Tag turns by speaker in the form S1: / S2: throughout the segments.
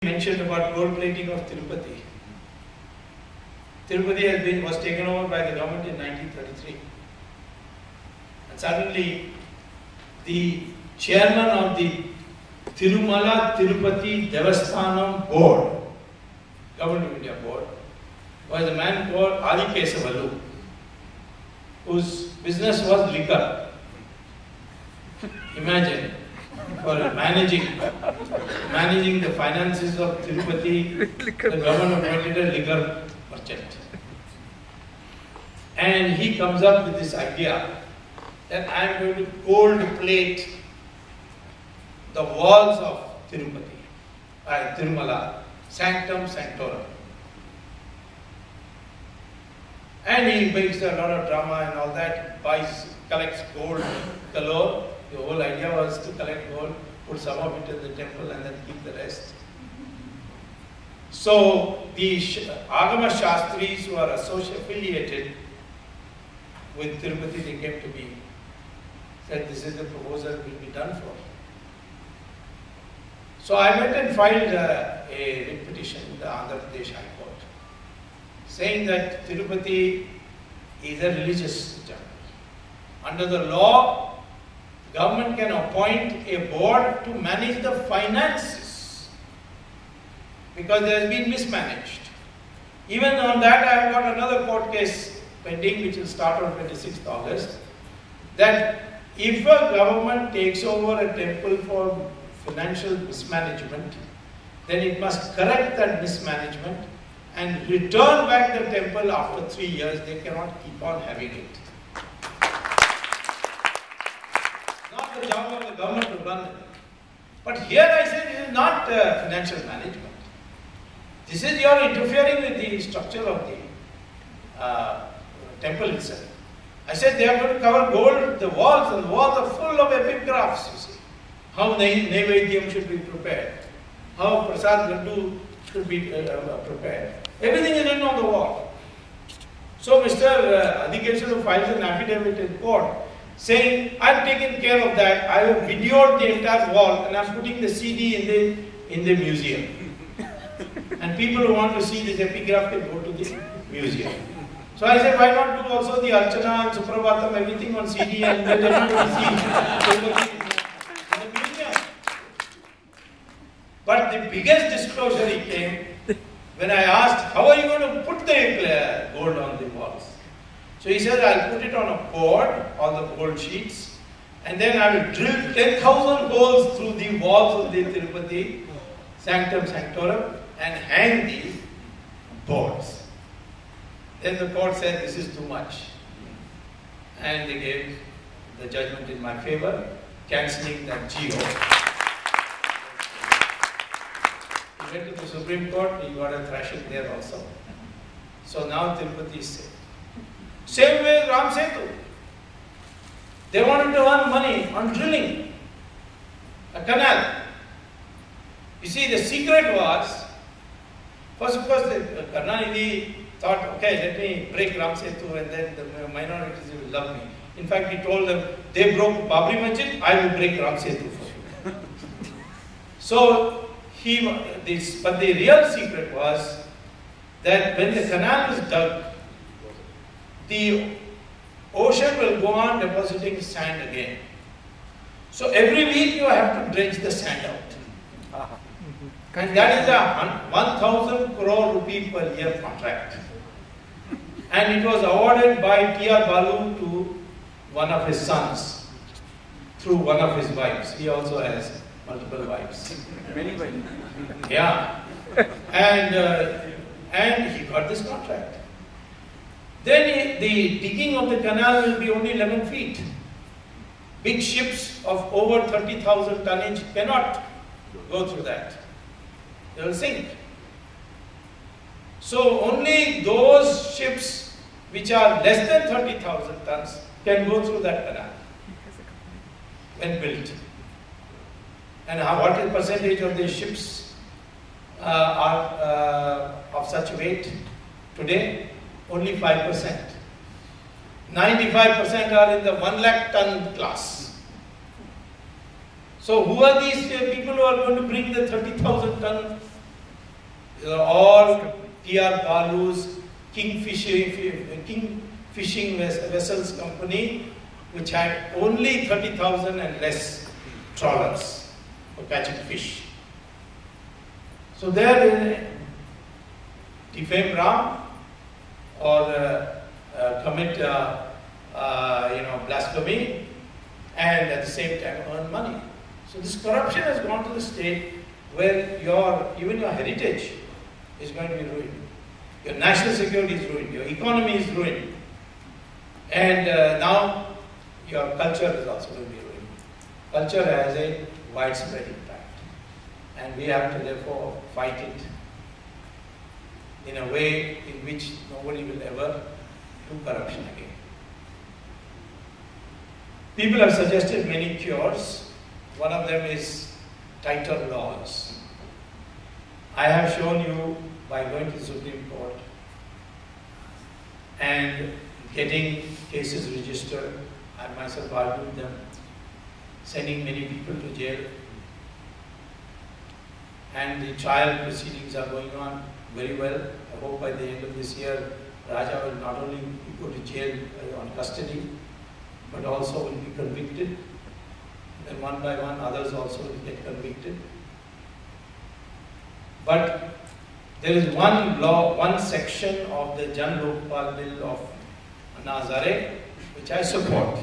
S1: mentioned about gold plating of Tirupati. Tirupati was taken over by the government in 1933. And suddenly, the chairman of the Tirumala Tirupati Devasthanam Board, Government of India Board, was a man called Adi Kesavalu, whose business was liquor. Imagine, for managing the finances of Tirupati, the government appointed a liquor merchant. And he comes up with this idea that I am going to gold plate the walls of Tirupati, Tirumala, sanctum sanctorum. And he makes a lot of drama and all that, collects gold galore. The whole idea was to collect gold, put some of it in the temple and then keep the rest. So the Agama Shastris who are affiliated with Tirupati, they came to me, said this is the proposal will be done for. So I went and filed a writ petition in the Andhra Pradesh High Court, saying that Tirupati is a religious temple. Under the law, government can appoint a board to manage the finances because they has been mismanaged. Even on that, I have got another court case pending which will start on 26th August, that if a government takes over a temple for financial mismanagement, then it must correct that mismanagement and return back the temple after 3 years. They cannot keep on having it. Not the job of the government to run it. But here I say this is not financial management. This is you are interfering with the structure of the temple itself. I said they are going to cover gold, the walls, and the walls are full of epigraphs, you see. How Naivedyam should be prepared, how Prasad Laddu should be prepared. Everything is written on the wall. So Mr. Adhikeshwar files an affidavit in court saying, I have taken care of that, I have videoed the entire wall and I am putting the CD in the museum. And people who want to see this epigraph can go to the museum. So I said, why not do also the Archana and Suprabhatam, everything on CD and then everybody see in the museum. But the biggest disclosure he came when I asked, how are you going to put the gold on the walls? So he said, I'll put it on a board, all the gold sheets, and then I will drill 10,000 holes through the walls of the Tirupati, sanctum sanctorum, and hang these boards. Then the court said, this is too much. And they gave the judgment in my favor, cancelling that GO. He went to the Supreme Court, he got a thrashing there also. So now Tirupati is safe. Same way as Ram Setu. They wanted to earn money on drilling a canal. You see, the secret was, first of course, the Karnanidhi thought, okay, let me break Ram Setu and then the minorities will love me. In fact, he told them, they broke Babri Masjid, I will break Ram Setu for you. So, but the real secret was that when the canal was dug, the ocean will go on depositing sand again. So every week you have to dredge the sand out. And that is a 1,000 crore rupee per year contract. And it was awarded by T.R. Balu to one of his sons through one of his wives. He also has multiple wives.
S2: Many wives.
S1: Yeah. And he got this contract. Then the digging of the canal will be only 11 feet. Big ships of over 30,000 tonnage cannot go through that. They will sink. So only those ships which are less than 30,000 tons can go through that canal when built. And what is percentage of the ships are of such weight today? Only 5%. 95% are in the 1 lakh ton class. So who are these people who are going to bring the 30,000 ton These are all T.R. Balu's King Fishing Vessels Company, which had only 30,000 and less trawlers for catching fish. So there they defame Ram or commit blasphemy, and at the same time earn money. So this corruption has gone to the state where even your heritage is going to be ruined. Your national security is ruined. Your economy is ruined. And now your culture is also going to be ruined. Culture has a widespread impact. And we have to therefore fight it in a way in which nobody will ever do corruption again. People have suggested many cures. One of them is tighter laws. I have shown you by going to the Supreme Court and getting cases registered. I myself argued them, sending many people to jail. And the trial proceedings are going on very well. I hope by the end of this year, Raja will not only go to jail on custody, but also will be convicted. Then one by one, others also will get convicted. But there is one law, one section of the Jan Lokpal bill of Anna Hazare, which I support.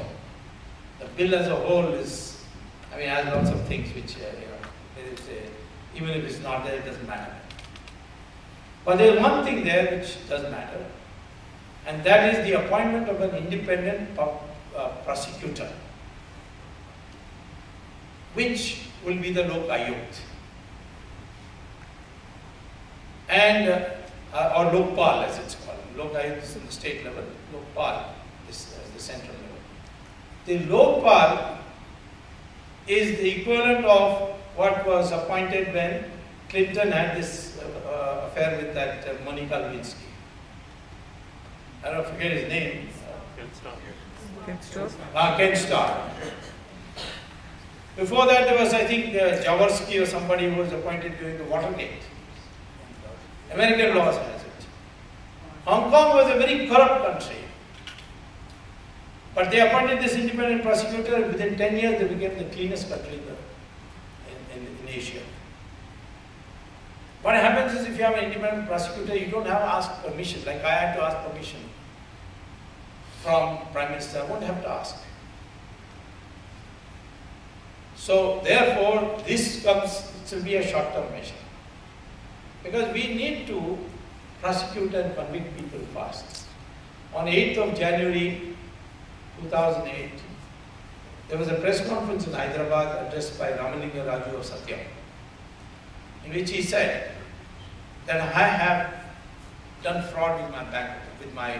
S1: The bill as a whole has lots of things which, even if it's not there, it doesn't matter. But there is one thing there which does matter, and that is the appointment of an independent prosecutor, which will be the Lok Ayukt, and or Lokpal as it's called. Lok Ayukt is in the state level, Lokpal is the central level. The Lokpal is the equivalent of what was appointed when Clinton had this affair with that Monica Lewinsky. I don't forget his name. Ken Starr. Before that, there was, I think, Jaworski or somebody who was appointed during the Watergate. American laws has it. Hong Kong was a very corrupt country. But they appointed this independent prosecutor, and within 10 years they became the cleanest country in Asia. What happens is if you have an independent prosecutor, you don't have to ask permission, like I had to ask permission from Prime Minister. I won't have to ask. So therefore, this will be a short-term measure. Because we need to prosecute and convict people fast. On 8th of January 2008, there was a press conference in Hyderabad addressed by Ramalinga Raju of Satyam, in which he said that I have done fraud with my bank, with my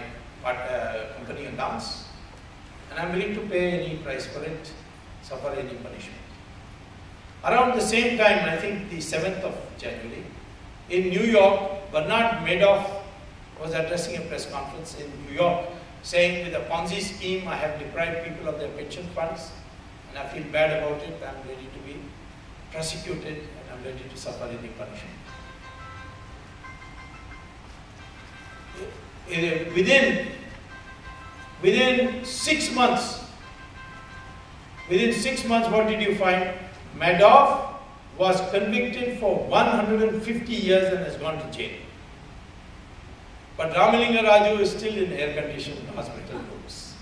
S1: company accounts, and I'm willing to pay any price for it, suffer any punishment. Around the same time, I think the 7th of January, in New York, Bernard Madoff was addressing a press conference in New York, saying with a Ponzi scheme, I have deprived people of their pension funds, and I feel bad about it. I'm ready to be prosecuted, and I'm ready to suffer any punishment. Within 6 months, what did you find? Madoff was convicted for 150 years and has gone to jail. But Ramalinga Raju is still in air-conditioned hospital rooms.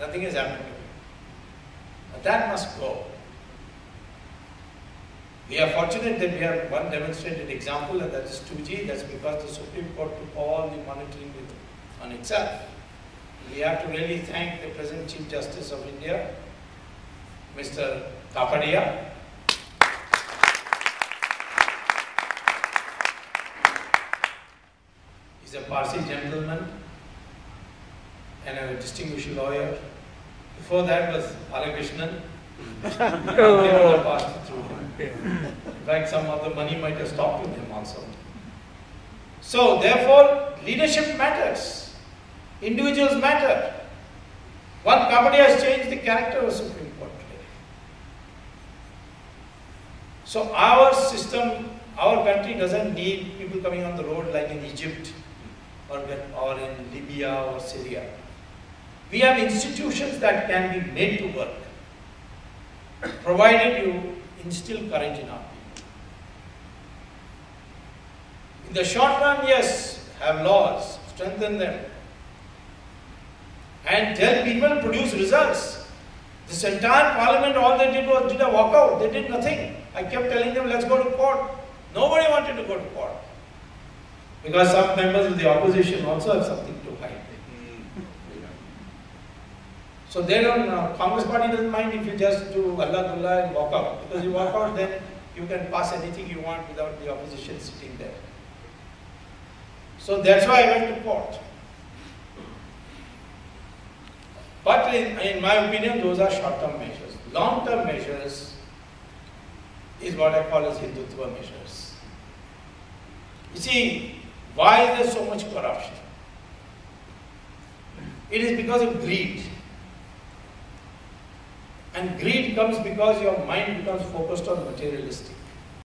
S1: Nothing has happened to him. But that must go. We are fortunate that we have one demonstrated example, and that is 2G. That's because the Supreme Court took all the monitoring on itself. We have to really thank the present Chief Justice of India, Mr. Kapadia. He's a Parsi gentleman and a distinguished lawyer. Before that was Balakrishnan. They passed through him. In fact, some of the money might have stopped with him also. So, therefore, leadership matters. Individuals matter. One Kapadia has changed the character of the Supreme Court today. So, our system our country doesn't need people coming on the road like in Egypt or in Libya or Syria. We have institutions that can be made to work, provided you instill courage in our people. In the short run, yes, have laws, strengthen them, and tell people produce results. This entire parliament, all they did was did a walkout. They did nothing. I kept telling them, let's go to court. Nobody wanted to go to court. Because some members of the opposition also have something to hide. So they don't, Congress party doesn't mind if you just do Allah Dullah and walk out. Because you walk out, then you can pass anything you want without the opposition sitting there. So that's why I went to court. But in my opinion, those are short-term measures. Long-term measures is what I call as Hindutva measures. You see, why is there so much corruption? It is because of greed. And greed comes because your mind becomes focused on materialistic.